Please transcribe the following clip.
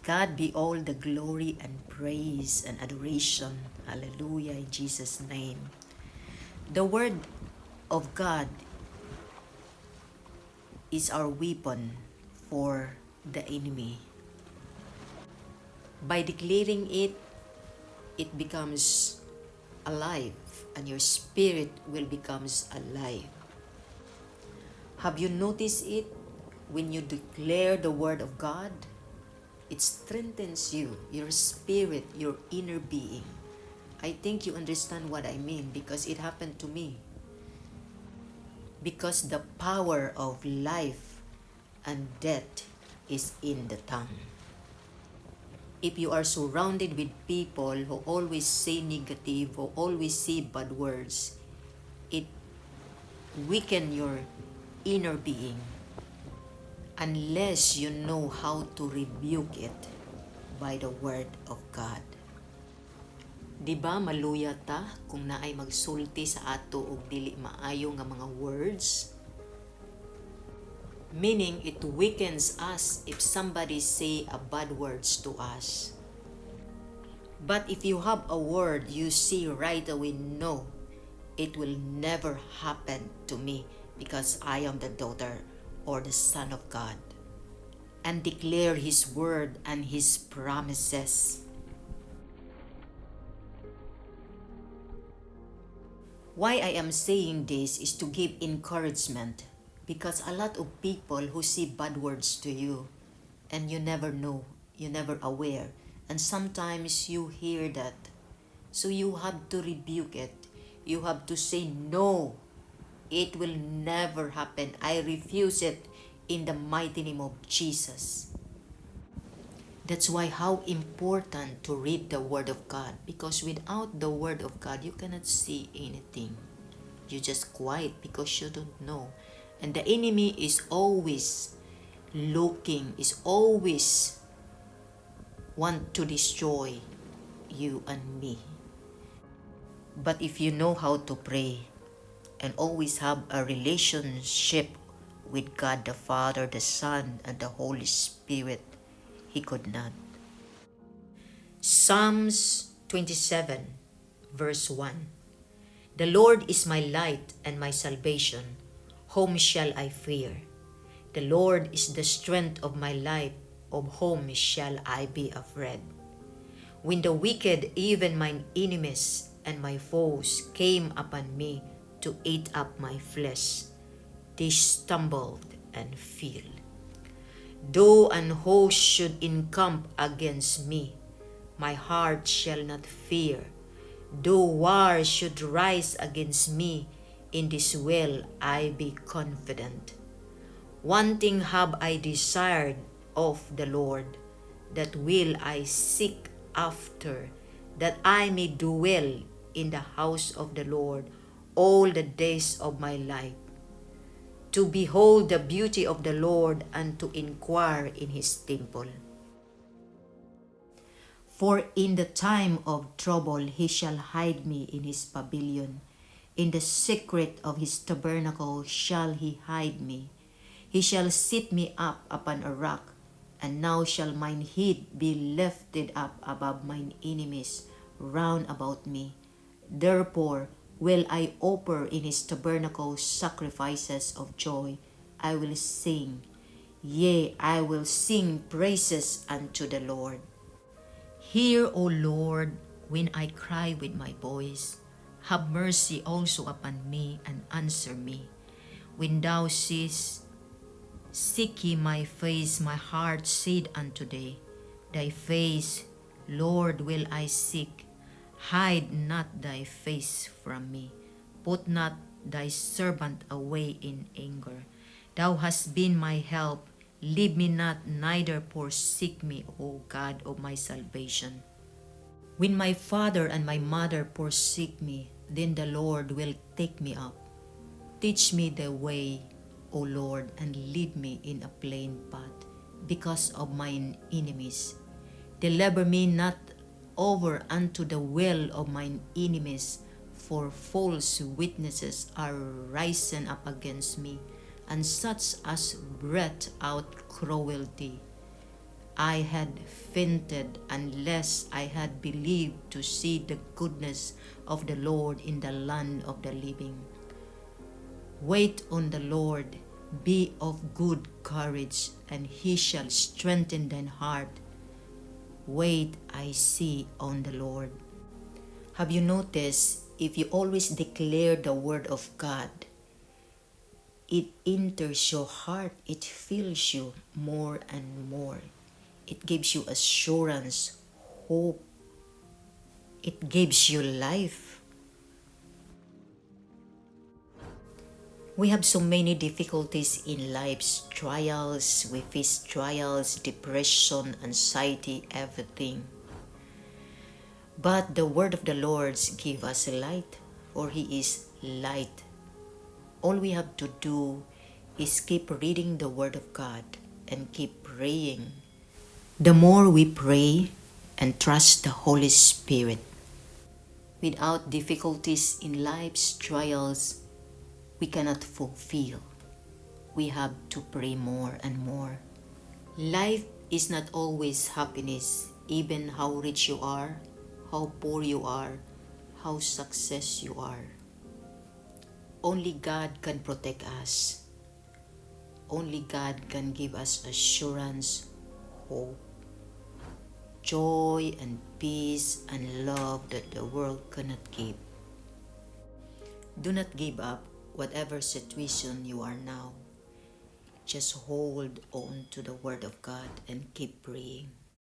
God be all the glory and praise and adoration. Hallelujah, in Jesus' name. The word of God is our weapon for the enemy. By declaring it, it becomes alive, and your spirit will becomes alive. Have you noticed it? When you declare the word of God, it strengthens you, your spirit, your inner being. I think you understand what I mean because it happened to me. Because the power of life and death is in the tongue. If you are surrounded with people who always say negative, who always say bad words, it weakens your inner being unless you know how to rebuke it by the word of God. Diba maluya ta kung naay magsulti sa ato og dili maayo nga mga words? Meaning it weakens us if somebody say a bad words to us. But if you have a word you see right away, no, it will never happen to me because I am the daughter or the son of God, and declare His word and His promises. Why I am saying this is to give encouragement, because a lot of people who say bad words to you and you never know, you never aware, and sometimes you hear that. So you have to rebuke it. You have to say no. It will never happen. I refuse it in the mighty name of Jesus. That's why how important to read the Word of God, because without the Word of God, you cannot see anything. You just quiet because you don't know. And the enemy is always looking, is always want to destroy you and me. But if you know how to pray and always have a relationship with God the Father, the Son, and the Holy Spirit, He could not. Psalms 27 verse 1. The Lord is my light and my salvation. Whom shall I fear? The Lord is the strength of my life. Of whom shall I be afraid? When the wicked, even mine enemies and my foes, came upon me to eat up my flesh, they stumbled and fell. Though an host should encamp against me, my heart shall not fear. Though war should rise against me, in this will I be confident. One thing have I desired of the Lord, that will I seek after, that I may dwell in the house of the Lord all the days of my life, to behold the beauty of the Lord and to inquire in His temple. For in the time of trouble He shall hide me in His pavilion. In the secret of His tabernacle shall He hide me. He shall set me up upon a rock, and now shall mine head be lifted up above mine enemies round about me. Therefore will I offer in His tabernacle sacrifices of joy. I will sing, yea, I will sing praises unto the Lord. Hear, O Lord, when I cry with my voice. Have mercy also upon me and answer me. When thou sayest, seek ye my face, my heart said unto thee, thy face, Lord, will I seek. Hide not thy face from me. Put not thy servant away in anger. Thou hast been my help. Leave me not, neither forsake me, O God of my salvation. When my father and my mother forsake me, then the Lord will take me up. Teach me the way, O Lord, and lead me in a plain path, because of mine enemies. Deliver me not over unto the will of mine enemies, for false witnesses are risen up against me, and such as breath out cruelty. I had fainted unless I had believed to see the goodness of the Lord in the land of the living. Wait on the Lord, be of good courage, and he shall strengthen thine heart. Wait, I see, on the Lord. Have you noticed, if you always declare the word of God, it enters your heart, it fills you more and more. It gives you assurance, hope. It gives you life. We have so many difficulties in life's trials. We face trials, depression, anxiety, everything. But the word of the Lord gives us light, for he is light. All we have to do is keep reading the word of God and keep praying. The more we pray and trust the Holy Spirit, without difficulties in life's trials, we cannot fulfill. We have to pray more and more. Life is not always happiness, even how rich you are, how poor you are, how success you are. Only God can protect us. Only God can give us assurance, hope, joy and peace and love that the world cannot give. Do not give up whatever situation you are now. Just hold on to the word of God and keep praying.